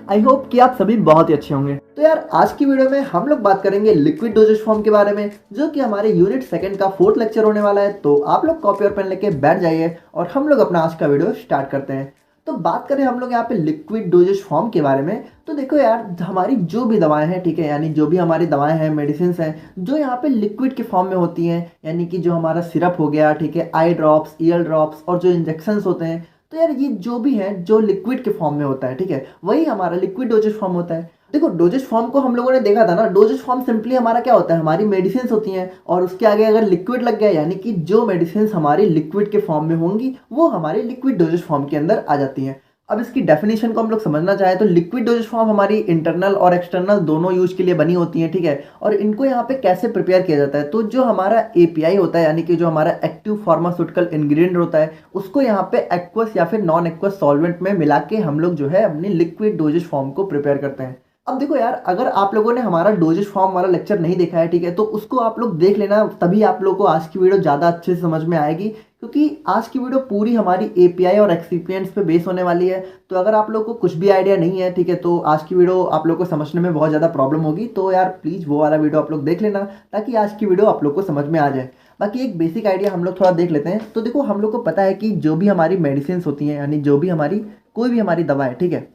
I hope कि आप सभी बहुत ही अच्छे होंगे। तो यार आज की वीडियो में हम लोग बात करेंगे लिक्विड डोजेज फॉर्म के बारे में, जो कि हमारे यूनिट सेकंड का 4th लेक्चर होने वाला है। तो आप लोग कॉपी और पेन लेके बैठ जाइए और हम लोग अपना आज का वीडियो स्टार्ट करते हैं। तो बात करें हम लोग यहाँ पे लिक्विड डोजेज फॉर्म के बारे में, तो देखो यार हमारी जो भी दवाएं हैं, ठीक है, यानी जो भी हमारी दवाएं हैं, मेडिसिन हैं, जो यहाँ पे लिक्विड के फॉर्म में होती हैं, यानी कि जो हमारा सिरप हो गया, ठीक है, आई ड्रॉप्स, ईयर ड्रॉप्स और जो इंजेक्शंस होते हैं, तो यार ये जो भी है जो लिक्विड के फॉर्म में होता है, ठीक है, वही हमारा लिक्विड डोजेज फॉर्म होता है। देखो डोजेज फॉर्म को हम लोगों ने देखा था ना, डोजेज फॉर्म सिंपली हमारा क्या होता है, हमारी मेडिसिन होती हैं और उसके आगे अगर लिक्विड लग गया, यानी कि जो मेडिसिन हमारी लिक्विड के फॉर्म में होंगी वो हमारे लिक्विड डोजेज फॉर्म के अंदर आ जाती हैं। अब इसकी डेफिनेशन को हम लोग समझना चाहें तो लिक्विड डोजेज फॉर्म हमारी इंटरनल और एक्सटर्नल दोनों यूज के लिए बनी होती हैं, ठीक है। और इनको यहाँ पे कैसे प्रिपेयर किया जाता है, तो जो हमारा एपीआई होता है, यानी कि जो हमारा एक्टिव फार्मास्यूटिकल इंग्रेडिएंट होता है, उसको यहाँ पे एक्वस या फिर नॉन एक्वस सॉल्वेंट में मिला के हम लोग जो है अपनी लिक्विड डोजेज फॉर्म को प्रिपेयर करते हैं। अब देखो यार, अगर आप लोगों ने हमारा डोजेज फॉर्म वाला लेक्चर नहीं देखा है, ठीक है, तो उसको आप लोग देख लेना, तभी आप लोगों को आज की वीडियो ज़्यादा अच्छे से समझ में आएगी, क्योंकि आज की वीडियो पूरी हमारी एपीआई और एक्सिपिएंट्स पे बेस होने वाली है। तो अगर आप लोगों को कुछ भी आइडिया नहीं है, ठीक है, तो आज की वीडियो आप लोग को समझने में बहुत ज़्यादा प्रॉब्लम होगी। तो यार प्लीज़ वो वाला वीडियो आप लोग देख लेना, ताकि आज की वीडियो आप लोग को समझ में आ जाए। बाकी एक बेसिक आइडिया हम लोग थोड़ा देख लेते हैं। तो देखो हम लोग को पता है कि जो भी हमारी मेडिसिन होती हैं, यानी जो भी हमारी कोई भी हमारी दवा है, ठीक है,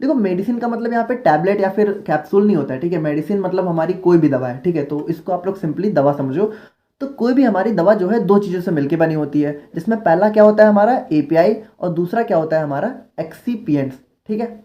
देखो मेडिसिन का मतलब यहाँ पे टैबलेट या फिर कैप्सूल नहीं होता है, ठीक है। मेडिसिन मतलब हमारी कोई भी दवा है, ठीक है, तो इसको आप लोग सिंपली दवा समझो। तो कोई भी हमारी दवा जो है दो चीज़ों से मिलकर बनी होती है, जिसमें पहला क्या होता है हमारा एपीआई और दूसरा क्या होता है हमारा एक्सीपिएंट्स, ठीक है।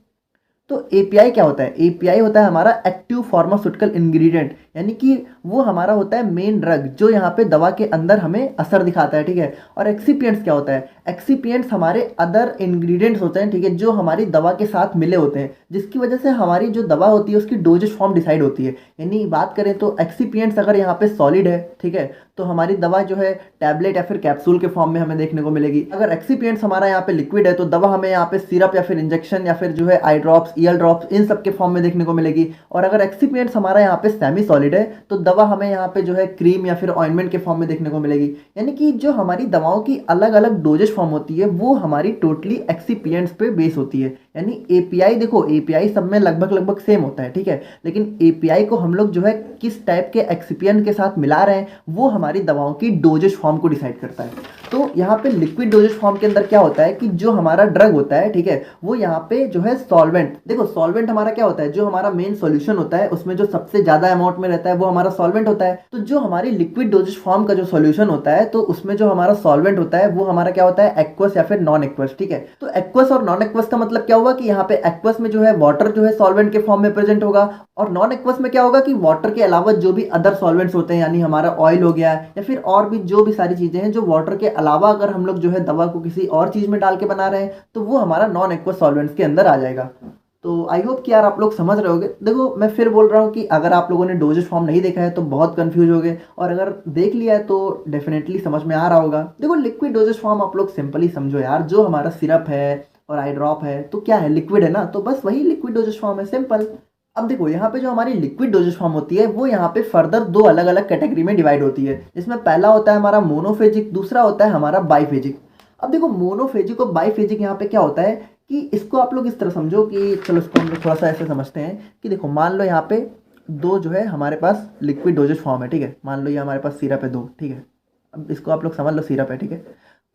तो एपीआई क्या होता है, एपीआई होता है हमारा एक्टिव फार्मास्यूटिकल इंग्रेडिएंट, यानी कि वो हमारा होता है मेन ड्रग जो यहाँ पे दवा के अंदर हमें असर दिखाता है, ठीक है। और एक्सीपिएंट्स क्या होता है, एक्सीपिएंट्स हमारे अदर इंग्रेडिएंट्स होते हैं, ठीक है, जो हमारी दवा के साथ मिले होते हैं, जिसकी वजह से हमारी जो दवा होती है उसकी डोजेज फॉर्म डिसाइड होती है। यानी बात करें तो एक्सीपिएंट्स अगर यहाँ पे सॉलिड है, ठीक है, तो हमारी दवा जो है टैबलेट या फिर कैप्सूल के फॉर्म में हमें देखने को मिलेगी। अगर एक्सीपिएंट्स हमारा यहाँ पे लिक्विड है, तो दवा हमें यहाँ पे सिरप या फिर इंजेक्शन या फिर जो है आई ड्रॉप्स, ईयर ड्रॉप्स, इन सब के फॉर्म में देखने को मिलेगी। और अगर एक्सीपिएंट्स हमारा यहाँ पे सेमी सॉलिड है, तो दवा हमें यहाँ पे जो है क्रीम या फिर ऑइंटमेंट के फॉर्म में देखने को मिलेगी। यानी कि जो हमारी दवाओं की अलग अलग डोजेज फॉर्म होती है वो हमारी टोटली एक्सीपिएंट्स पे बेस होती है। यानी एपीआई, देखो एपीआई सब में लगभग लगभग सेम होता है, ठीक है, लेकिन एपीआई को हम लोग जो है किस टाइप के एक्सिपिएंट के साथ मिला रहे हैं वो हमारी दवाओं की डोजेज फॉर्म को डिसाइड करता है। तो यहाँ पे लिक्विड डोजेज फॉर्म के अंदर क्या होता है कि जो हमारा ड्रग होता है, ठीक है, वो यहाँ पे जो है सॉल्वेंट, देखो सॉल्वेंट हमारा क्या होता है, जो हमारा मेन सॉल्यूशन होता है उसमें जो सबसे ज्यादा अमाउंट में रहता है वो हमारा सॉल्वेंट होता है। तो जो हमारी लिक्विड डोजेज फॉर्म का जो सॉल्यूशन होता है, तो उसमें जो हमारा सॉल्वेंट होता है वो हमारा क्या होता है, एक्वस या फिर नॉन एक्वस, ठीक है। तो एक्वस और नॉन एक्वस का मतलब क्या हुआ कि यहाँ पे एक्वस में जो है वाटर जो है सॉल्वेंट के फॉर्म में प्रेजेंट होगा, और नॉन एक्वस में क्या होगा कि वाटर के अलावा जो भी अदर सॉल्वेंट्स होते हैं, यानी हमारा ऑयल हो गया या फिर और भी जो भी सारी चीजें हैं जो वाटर के अलावा अगर हम लोग जो है दवा को किसी और चीज में डाल के बना रहे हैं, तो वो हमारा नॉन एक्वस सॉल्वेंट्स के अंदर आ जाएगा। तो आई होप कि यार आप लोग समझ रहे होगे। देखो मैं फिर बोल रहा हूँ कि अगर आप लोगों ने डोजेज फॉर्म नहीं देखा है तो बहुत कंफ्यूज हो गए, और अगर देख लिया है तो डेफिनेटली समझ में आ रहा होगा। देखो लिक्विड डोजेज फॉर्म आप लोग सिंपली समझो यार, जो हमारा सिरप है और आई ड्रॉप है तो क्या है, लिक्विड है ना, तो बस वही लिक्विड डोजेज फॉर्म है, सिंपल। अब देखो यहाँ पे जो हमारी लिक्विड डोजेज फॉर्म होती है वो यहाँ पे फर्दर दो अलग अलग कैटेगरी में डिवाइड होती है, जिसमें पहला होता है हमारा मोनोफेजिक, दूसरा होता है हमारा बाइफेजिक। अब देखो मोनोफेजिक और बाइफेजिक यहाँ पे क्या होता है कि इसको आप लोग इस तरह समझो कि चलो इसको हम लोग थोड़ा सा ऐसे समझते हैं कि देखो मान लो यहाँ पे दो जो है हमारे पास लिक्विड डोजेज फॉर्म है, ठीक है, मान लो ये हमारे पास सिरप है दो, ठीक है, अब इसको आप लोग समझ लो सिरप है, ठीक है।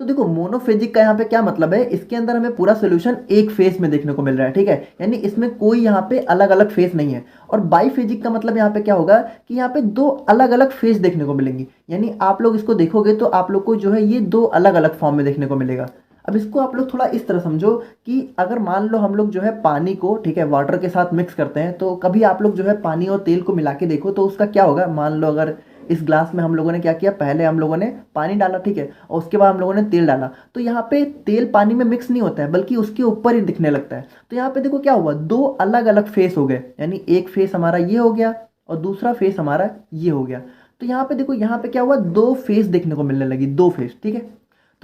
तो देखो मोनोफेजिक का यहाँ पे क्या मतलब है, इसके अंदर हमें पूरा सोल्यूशन एक फेस में देखने को मिल रहा है, ठीक है, यानी इसमें कोई यहाँ पे अलग अलग फेस नहीं है। और बाइफेजिक का मतलब यहाँ पे क्या होगा कि यहाँ पे दो अलग अलग फेस देखने को मिलेंगी, यानी आप लोग इसको देखोगे तो आप लोग को जो है ये दो अलग अलग फॉर्म में देखने को मिलेगा। अब इसको आप लोग थोड़ा इस तरह समझो कि अगर मान लो हम लोग जो है पानी को, ठीक है, वाटर के साथ मिक्स करते हैं, तो कभी आप लोग जो है पानी और तेल को मिला के देखो तो उसका क्या होगा। मान लो अगर इस ग्लास में हम लोगों ने क्या किया, पहले हम लोगों ने पानी डाला, ठीक है, और उसके बाद हम लोगों ने तेल डाला, तो यहाँ पे तेल पानी में मिक्स नहीं होता है बल्कि उसके ऊपर ही दिखने लगता है। तो यहाँ पे देखो क्या हुआ, दो अलग अलग फेस हो गए, यानी एक फेस हमारा ये हो गया और दूसरा फेस हमारा ये हो गया। तो यहाँ पे देखो यहाँ पे क्या हुआ, दो फेस देखने को मिलने लगी, दो फेस, ठीक है।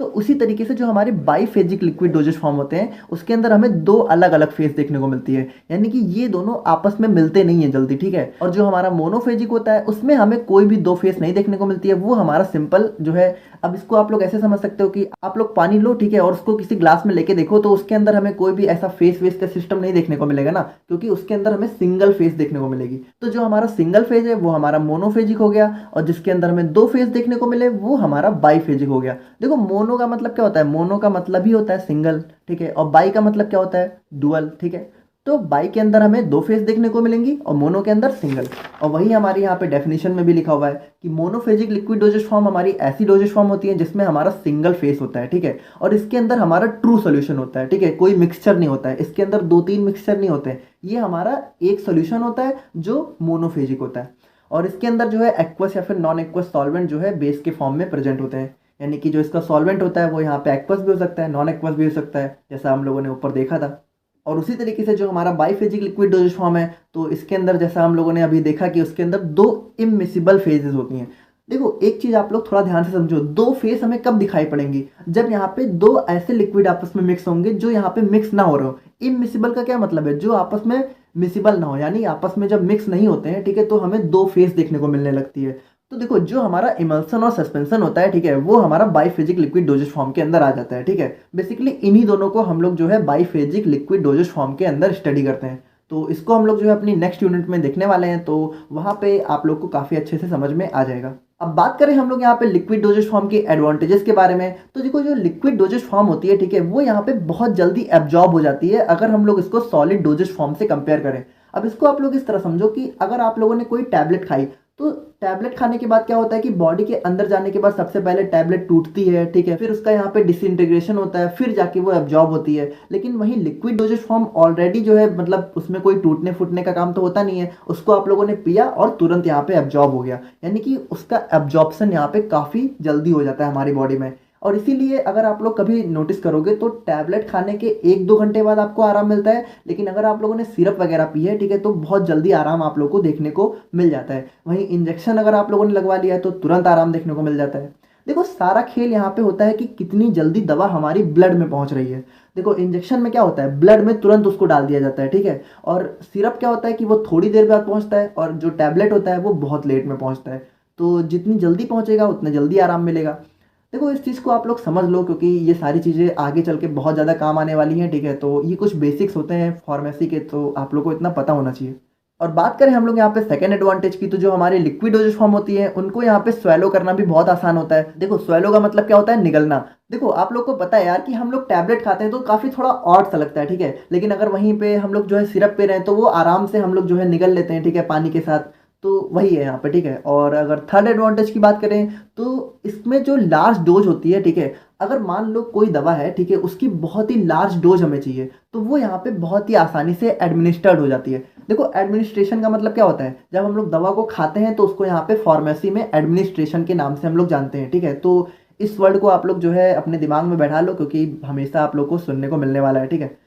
तो उसी तरीके से जो हमारे बाईफेजिक लिक्विड डोजेज फॉर्म होते हैं उसके अंदर हमें दो अलग अलग फेज देखने को मिलती है, यानी कि ये दोनों आपस में मिलते नहीं है जल्दी, ठीक है। और जो हमारा मोनोफेजिक होता है उसमें हमें कोई भी दो फेज नहीं देखने को मिलती है, वो हमारा सिंपल जो है। अब इसको आप लोग ऐसे समझ सकते हो कि आप लोग पानी लो, ठीक है, और उसको किसी ग्लास में लेके देखो तो उसके अंदर हमें कोई भी ऐसा फेस वेस का सिस्टम नहीं देखने को मिलेगा ना, क्योंकि उसके अंदर हमें सिंगल फेस देखने को मिलेगी। तो जो हमारा सिंगल फेज है वो हमारा मोनोफेजिक हो गया, और जिसके अंदर हमें दो फेज देखने को मिले वो हमारा बाईफेजिक हो गया। देखो मोनो का मतलब क्या होता है, मोनो का मतलब ही होता है सिंगल, ठीक है, और बाई का मतलब क्या होता है, डुअल, ठीक है। तो बाई के अंदर हमें दो फेज देखने को मिलेंगी और मोनो के अंदर सिंगल। और वही हमारे यहाँ पे डेफिनेशन में भी लिखा हुआ है कि मोनोफेजिक लिक्विड डोजेज फॉर्म हमारी ऐसी डोजेज फॉर्म होती है जिसमें हमारा सिंगल फेज होता है, ठीक है, और इसके अंदर हमारा ट्रू सोल्यूशन होता है, ठीक है, कोई मिक्सचर नहीं होता है, इसके अंदर दो तीन मिक्सचर नहीं होते हैं, ये हमारा एक सोल्यूशन होता है जो मोनोफेजिक होता है। और इसके अंदर जो है एक्वस या फिर नॉन एक्वस सॉल्वेंट जो है बेस के फॉर्म में प्रेजेंट होते हैं, यानी कि जो इसका सॉल्वेंट होता है वो यहाँ पे एक्वस भी हो सकता है, नॉन एक्वस भी हो सकता है, जैसा हम लोगों ने ऊपर देखा था। और उसी तरीके से जो हमारा बाईफेजिक लिक्विड डोजेज फॉर्म है तो इसके अंदर जैसा हम लोगों ने अभी देखा कि उसके अंदर दो इमिसिबल फेजेस होती हैं। देखो एक चीज आप लोग थोड़ा ध्यान से समझो, दो फेस हमें कब दिखाई पड़ेंगी, जब यहाँ पे दो ऐसे लिक्विड आपस में मिक्स होंगे जो यहाँ पे मिक्स ना हो रहे हो। इमिसिबल का क्या मतलब है, जो आपस में मिसिबल ना हो, यानी आपस में जब मिक्स नहीं होते हैं, ठीक है, तो हमें दो फेस देखने को मिलने लगती है। तो देखो जो हमारा इमल्सन और सस्पेंशन होता है, ठीक है, वो हमारा बाईफेजिक लिक्विड डोजेज फॉर्म के अंदर आ जाता है, ठीक है। बेसिकली इन्हीं दोनों को हम लोग जो है बाईफेजिक लिक्विड डोजेज फॉर्म के अंदर स्टडी करते हैं। तो इसको हम लोग जो है अपनी नेक्स्ट यूनिट में देखने वाले हैं, तो वहाँ पे आप लोग को काफ़ी अच्छे से समझ में आ जाएगा। अब बात करें हम लोग यहाँ पे लिक्विड डोजेज फॉर्म के एडवांटेजेस के बारे में, तो देखो जो लिक्विड डोजेज फॉर्म होती है, ठीक है, वो यहाँ पे बहुत जल्दी एब्जॉर्ब हो जाती है अगर हम लोग इसको सॉलिड डोजेज फॉर्म से कंपेयर करें। अब इसको आप लोग इस तरह समझो कि अगर आप लोगों ने कोई टैबलेट खाई, तो टैबलेट खाने के बाद क्या होता है कि बॉडी के अंदर जाने के बाद सबसे पहले टैबलेट टूटती है, ठीक है, फिर उसका यहाँ पे डिसइंटीग्रेशन होता है, फिर जाके वो एब्जॉर्ब होती है। लेकिन वही लिक्विड डोजेज फॉर्म ऑलरेडी जो है मतलब उसमें कोई टूटने फूटने का काम तो होता नहीं है, उसको आप लोगों ने पिया और तुरंत यहाँ पे एब्जॉर्ब हो गया, यानी कि उसका एब्जॉर्प्शन यहाँ पे काफ़ी जल्दी हो जाता है हमारी बॉडी में। और इसीलिए अगर आप लोग कभी नोटिस करोगे तो टैबलेट खाने के एक दो घंटे बाद आपको आराम मिलता है, लेकिन अगर आप लोगों ने सिरप वगैरह पी है, ठीक है, तो बहुत जल्दी आराम आप लोग को देखने को मिल जाता है। वहीं इंजेक्शन अगर आप लोगों ने लगवा लिया है तो तुरंत आराम देखने को मिल जाता है। देखो सारा खेल यहाँ पे होता है कि कितनी जल्दी दवा हमारी ब्लड में पहुंच रही है। देखो इंजेक्शन में क्या होता है, ब्लड में तुरंत उसको डाल दिया जाता है, ठीक है, और सिरप क्या होता है कि वो थोड़ी देर बाद पहुंचता है, और जो टैबलेट होता है वो बहुत लेट में पहुंचता है। तो जितनी जल्दी पहुंचेगा उतना जल्दी आराम मिलेगा। देखो इस चीज़ को आप लोग समझ लो, क्योंकि ये सारी चीज़ें आगे चल के बहुत ज़्यादा काम आने वाली हैं, ठीक है। तो ये कुछ बेसिक्स होते हैं फार्मेसी के, तो आप लोग को इतना पता होना चाहिए। और बात करें हम लोग यहाँ पे सेकंड एडवांटेज की, तो जो हमारे लिक्विड डोजेज फॉर्म होती है उनको यहाँ पे स्वेलो करना भी बहुत आसान होता है। देखो स्वेलो का मतलब क्या होता है, निगलना। देखो आप लोग को पता है यार कि हम लोग टैबलेट खाते हैं तो काफ़ी थोड़ा ऑड सा लगता है, ठीक है, लेकिन अगर वहीं पे हम लोग जो है सिरप पे रहे हैं तो वो आराम से हम लोग जो है निगल लेते हैं, ठीक है, पानी के साथ। तो वही है यहाँ पे, ठीक है। और अगर थर्ड एडवांटेज की बात करें तो इसमें जो लार्ज डोज होती है, ठीक है, अगर मान लो कोई दवा है, ठीक है, उसकी बहुत ही लार्ज डोज हमें चाहिए तो वो यहाँ पे बहुत ही आसानी से एडमिनिस्टर्ड हो जाती है। देखो एडमिनिस्ट्रेशन का मतलब क्या होता है, जब हम लोग दवा को खाते हैं तो उसको यहाँ पे फार्मेसी में एडमिनिस्ट्रेशन के नाम से हम लोग जानते हैं, ठीक है। तो इस वर्ड को आप लोग जो है अपने दिमाग में बैठा लो, क्योंकि हमेशा आप लोग को सुनने को मिलने वाला है, ठीक है।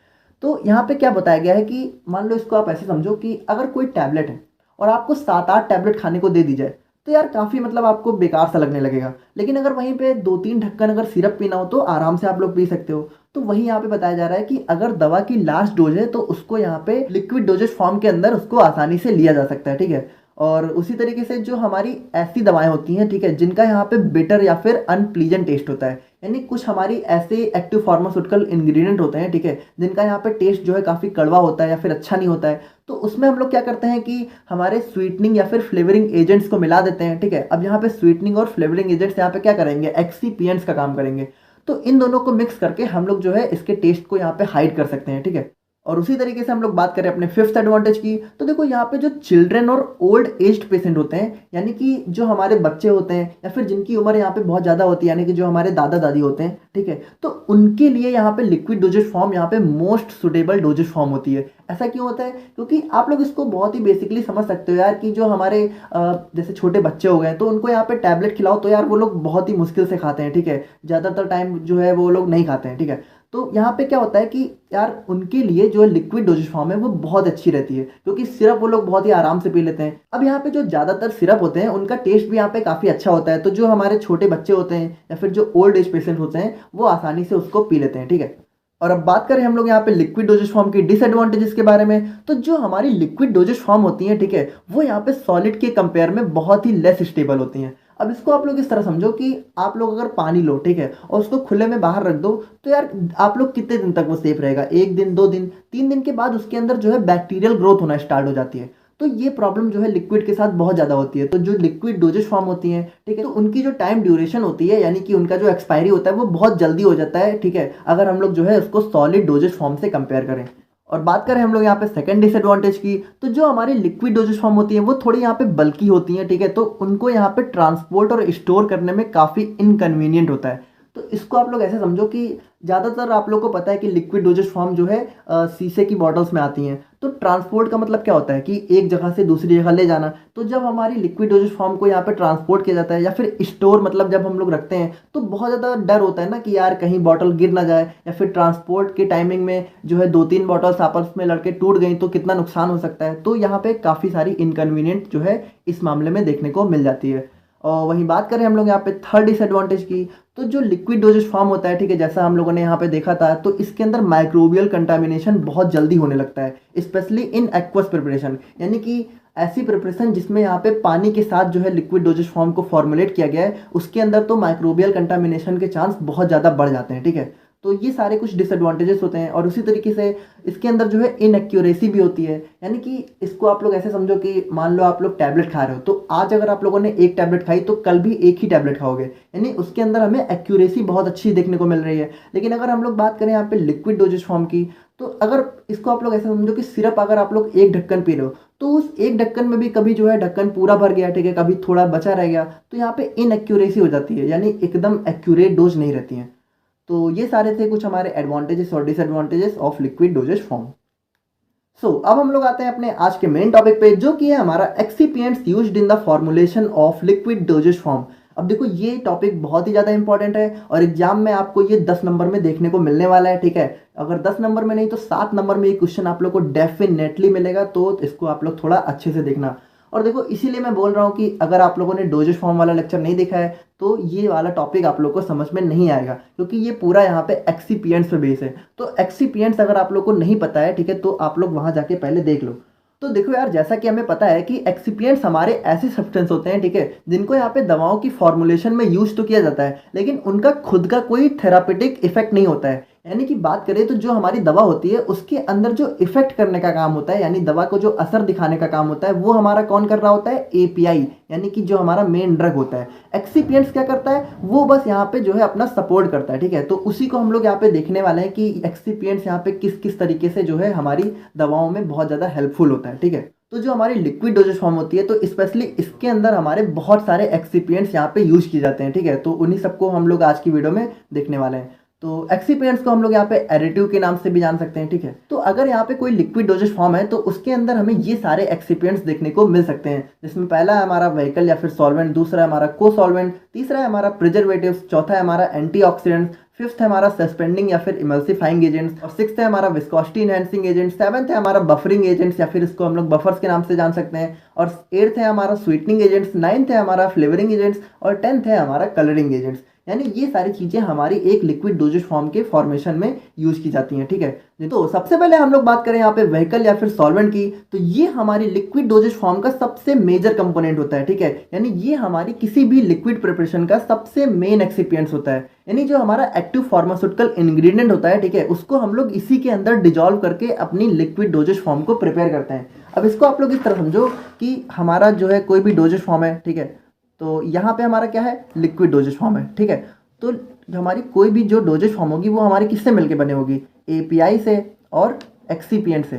तो यहाँ पे क्या बताया गया है कि मान लो इसको आप ऐसे समझो कि अगर कोई टैबलेट है और आपको 7-8 टैबलेट खाने को दे दी जाए तो यार काफ़ी मतलब आपको बेकार सा लगने लगेगा, लेकिन अगर वहीं पे 2-3 ढक्कन अगर सिरप पीना हो तो आराम से आप लोग पी सकते हो। तो वही यहाँ पे बताया जा रहा है कि अगर दवा की लास्ट डोज है तो उसको यहाँ पे लिक्विड डोजेज फॉर्म के अंदर उसको आसानी से लिया जा सकता है, ठीक है। और उसी तरीके से जो हमारी ऐसी दवाएं होती हैं, ठीक है, जिनका यहाँ पे बिटर या फिर अनप्लीजेंट टेस्ट होता है, यानी कुछ हमारी ऐसे एक्टिव फार्मास्यूटिकल इंग्रेडिएंट होते हैं, ठीक है, जिनका यहाँ पे टेस्ट जो है काफ़ी कड़वा होता है या फिर अच्छा नहीं होता है, तो उसमें हम लोग क्या करते हैं कि हमारे स्वीटनिंग या फिर फ्लेवरिंग एजेंट्स को मिला देते हैं, ठीक है। अब यहाँ पे स्वीटनिंग और फ्लेवरिंग एजेंट्स यहाँ पे क्या करेंगे, एक्सीपियंट्स का काम करेंगे। तो इन दोनों को मिक्स करके हम लोग जो है इसके टेस्ट को यहाँ पे हाइड कर सकते हैं, ठीक है। और उसी तरीके से हम लोग बात करें अपने फिफ्थ एडवांटेज की, तो देखो यहाँ पे जो चिल्ड्रन और ओल्ड एज्ड पेशेंट होते हैं, यानी कि जो हमारे बच्चे होते हैं या फिर जिनकी उम्र यहाँ पे बहुत ज़्यादा होती है, यानी कि जो हमारे दादा दादी होते हैं, ठीक है, तो उनके लिए यहाँ पे लिक्विड डोजेज फॉर्म यहाँ पे मोस्ट सुटेबल डोजेज फॉर्म होती है। ऐसा क्यों होता है, क्योंकि आप लोग इसको बहुत ही बेसिकली समझ सकते हो यार कि जो हमारे जैसे छोटे बच्चे हो गए तो उनको यहाँ पे टैबलेट खिलाओ तो यार वो लोग बहुत ही मुश्किल से खाते हैं, ठीक है, ज़्यादातर टाइम जो है वो लोग नहीं खाते हैं, ठीक है। तो यहाँ पे क्या होता है कि यार उनके लिए जो लिक्विड डोजेज फॉर्म है वो बहुत अच्छी रहती है, क्योंकि सिरप वो लोग बहुत ही आराम से पी लेते हैं। अब यहाँ पे जो ज़्यादातर सिरप होते हैं उनका टेस्ट भी यहाँ पे काफ़ी अच्छा होता है, तो जो हमारे छोटे बच्चे होते हैं या फिर जो ओल्ड एज पेशेंट होते हैं वो आसानी से उसको पी लेते हैं, ठीक है। और अब बात करें हम लोग यहाँ पे लिक्विड डोजेज फॉर्म की डिसएडवांटेजेस के बारे में, तो जो हमारी लिक्विड डोजेज फॉर्म होती हैं, ठीक है, वो यहाँ पे सॉलिड के कंपेयर में बहुत ही लेस स्टेबल होती हैं। अब इसको आप लोग इस तरह समझो कि आप लोग अगर पानी लो, ठीक है, और उसको खुले में बाहर रख दो, तो यार आप लोग कितने दिन तक वो सेफ रहेगा? 1 दिन, 2 दिन, 3 दिन के बाद उसके अंदर जो है बैक्टीरियल ग्रोथ होना स्टार्ट हो जाती है। तो ये प्रॉब्लम जो है लिक्विड के साथ बहुत ज़्यादा होती है। तो जो लिक्विड डोजेज फॉर्म होती हैं, ठीक है, तो उनकी जो टाइम ड्यूरेशन होती है, यानी कि उनका जो एक्सपायरी होता है वो बहुत जल्दी हो जाता है, ठीक है, अगर हम लोग जो है उसको सॉलिड डोजेज फॉर्म से कंपेयर करें। और बात करें हम लोग यहाँ पे सेकंड डिसएडवांटेज की, तो जो हमारी लिक्विड डोजेज फॉर्म होती है वो थोड़ी यहाँ पे बल्की होती हैं, ठीक है, तो उनको यहाँ पे ट्रांसपोर्ट और स्टोर करने में काफ़ी इनकन्वीनियंट होता है। तो इसको आप लोग ऐसे समझो कि ज़्यादातर आप लोग को पता है कि लिक्विड डोजेज फॉर्म जो है शीशे की बॉटल्स में आती हैं। तो ट्रांसपोर्ट का मतलब क्या होता है कि एक जगह से दूसरी जगह ले जाना। तो जब हमारी लिक्विड डोजेज फॉर्म को यहाँ पे ट्रांसपोर्ट किया जाता है या फिर स्टोर मतलब जब हम लोग रखते हैं, तो बहुत ज़्यादा डर होता है ना कि यार कहीं बॉटल गिर ना जाए, या फिर ट्रांसपोर्ट के टाइमिंग में जो है 2-3 बॉटल्स आपस में लड़के टूट गई तो कितना नुकसान हो सकता है। तो यहाँ पे काफ़ी सारी इनकन्वीनियंट जो है इस मामले में देखने को मिल जाती है। और वहीं बात करें हम लोग यहाँ पे थर्ड डिसएडवांटेज की, तो जो लिक्विड डोजेज फॉर्म होता है, ठीक है, जैसा हम लोगों ने यहाँ पे देखा था, तो इसके अंदर माइक्रोबियल कंटामिनेशन बहुत जल्दी होने लगता है, स्पेशली इन एक्वस प्रिपरेशन, यानी कि ऐसी प्रिपरेशन जिसमें यहाँ पे पानी के साथ जो है लिक्विड डोजेज फॉर्म को फॉर्मुलेट किया गया है, उसके अंदर तो माइक्रोबियल कंटामिनेशन के चांस बहुत ज़्यादा बढ़ जाते हैं, ठीक है। तो ये सारे कुछ डिसएडवांटेजेस होते हैं। और उसी तरीके से इसके अंदर जो है इनएक्यूरेसी भी होती है, यानी कि इसको आप लोग ऐसे समझो कि मान लो आप लोग टैबलेट खा रहे हो, तो आज अगर आप लोगों ने एक टैबलेट खाई तो कल भी एक ही टैबलेट खाओगे, यानी उसके अंदर हमें एक्यूरेसी बहुत अच्छी देखने को मिल रही है। लेकिन अगर हम लोग बात करें यहाँ पे लिक्विड डोजेज फॉर्म की, तो अगर इसको आप लोग ऐसे समझो कि सिरप अगर आप लोग एक ढक्कन पी रहे हो, तो उस एक ढक्कन में भी कभी जो है ढक्कन पूरा भर गया, ठीक है, कभी थोड़ा बचा रह गया, तो यहाँ पे इनएक्यूरेसी हो जाती है, यानी एकदम एक्यूरेट डोज नहीं रहती है। तो ये सारे थे कुछ हमारे एडवांटेजेस और disadvantages of liquid doses form. अब हम लोग आते हैं अपने आज के मेन टॉपिक पे, जो कि है हमारा excipients used in the formulation of liquid doses form. अब देखो ये टॉपिक बहुत ही ज़्यादा इंपॉर्टेंट है और एग्जाम में आपको ये 10 नंबर में देखने को मिलने वाला है, ठीक है। अगर 10 नंबर में नहीं तो 7 नंबर में ये क्वेश्चन आप लोग को डेफिनेटली मिलेगा, तो इसको आप लोग थोड़ा अच्छे से देखना। और देखो इसीलिए मैं बोल रहा हूँ कि अगर आप लोगों ने डोजेज फॉर्म वाला लेक्चर नहीं देखा है तो ये वाला टॉपिक आप लोग को समझ में नहीं आएगा, क्योंकि ये पूरा यहाँ पे एक्सिपिएंट्स पे बेस है। तो एक्सिपिएंट्स अगर आप लोग को नहीं पता है, ठीक है, तो आप लोग वहाँ जाके पहले देख लो। तो देखो यार, जैसा कि हमें पता है कि एक्सिपिएंट्स हमारे ऐसे सब्सटेंस होते हैं, ठीक है, जिनको यहाँ पे दवाओं की फॉर्मुलेशन में यूज तो किया जाता है, लेकिन उनका खुद का कोई थेरापेटिक इफेक्ट नहीं होता है। यानी कि बात करें तो जो हमारी दवा होती है उसके अंदर जो इफेक्ट करने का काम होता है, यानी दवा को जो असर दिखाने का काम होता है, वो हमारा कौन कर रहा होता है? एपीआई, यानी कि जो हमारा मेन ड्रग होता है। एक्सिपिएंट्स क्या करता है? वो बस यहाँ पे जो है अपना सपोर्ट करता है, ठीक है। तो उसी को हम लोग यहाँ पे देखने वाले हैं कि एक्सिपिएंट्स यहाँ पे किस किस तरीके से जो है हमारी दवाओं में बहुत ज़्यादा हेल्पफुल होता है, ठीक है। तो जो हमारी लिक्विड डोजेज फॉर्म होती है, तो स्पेशली इसके अंदर हमारे बहुत सारे एक्सिपिएंट्स यहाँ पे यूज किए जाते हैं, ठीक है। तो उन्हीं सबको हम लोग आज की वीडियो में देखने वाले हैं। तो एक्सिपिएंट्स को हम लोग यहाँ पे एडिटिव के नाम से भी जान सकते हैं, ठीक है। तो अगर यहाँ पे कोई लिक्विड डोजेज फॉर्म है तो उसके अंदर हमें ये सारे एक्सिपिएंट्स देखने को मिल सकते हैं, जिसमें पहला है हमारा व्हीकल या फिर सॉल्वेंट, दूसरा है हमारा को सॉल्वेंट, तीसरा है हमारा प्रिजर्वेटिव्स, चौथा है हमारा एंटीऑक्सीडेंट्स, फिफ्थ है हमारा सस्पेंडिंग या फिर इमल्सिफाइंग एजेंट्स, और सिक्स्थ है हमारा विस्कोसिटी एनहांसिंग एजेंट, सेवंथ है हमारा बफरिंग एजेंट्स या फिर इसको हम लोग बफर्स के नाम से जान सकते हैं, और एट्थ है हमारा स्वीटनिंग एजेंट्स, नाइन्थ है हमारा फ्लेवरिंग एजेंट्स, और 10th है हमारा कलरिंग एजेंट्स। यानी ये सारी चीज़ें हमारी एक लिक्विड डोजेज फॉर्म के फॉर्मेशन में यूज की जाती हैं, ठीक है। तो सबसे पहले हम लोग बात करें यहाँ पे व्हीकल या फिर सॉल्वेंट की, तो ये हमारी लिक्विड डोजेज फॉर्म का सबसे मेजर कंपोनेंट होता है, ठीक है। यानी ये हमारी किसी भी लिक्विड प्रिपरेशन का सबसे मेन एक्सिपिएंट्स होता है, यानी जो हमारा एक्टिव फार्मास्यूटिकल इंग्रेडिएंट होता है, ठीक है, उसको हम लोग इसी के अंदर डिजॉल्व करके अपनी लिक्विड डोजेज फॉर्म को प्रिपेयर करते हैं। अब इसको आप लोग इस तरह समझो कि हमारा जो है कोई भी डोजेज फॉर्म है, ठीक है, तो यहाँ पे हमारा क्या है? लिक्विड डोजेज फॉर्म है, ठीक है। तो हमारी कोई भी जो डोजेज फॉर्म होगी वो हमारी किससे मिलके बने होगी? एपीआई से और एक्सिपिएंट से।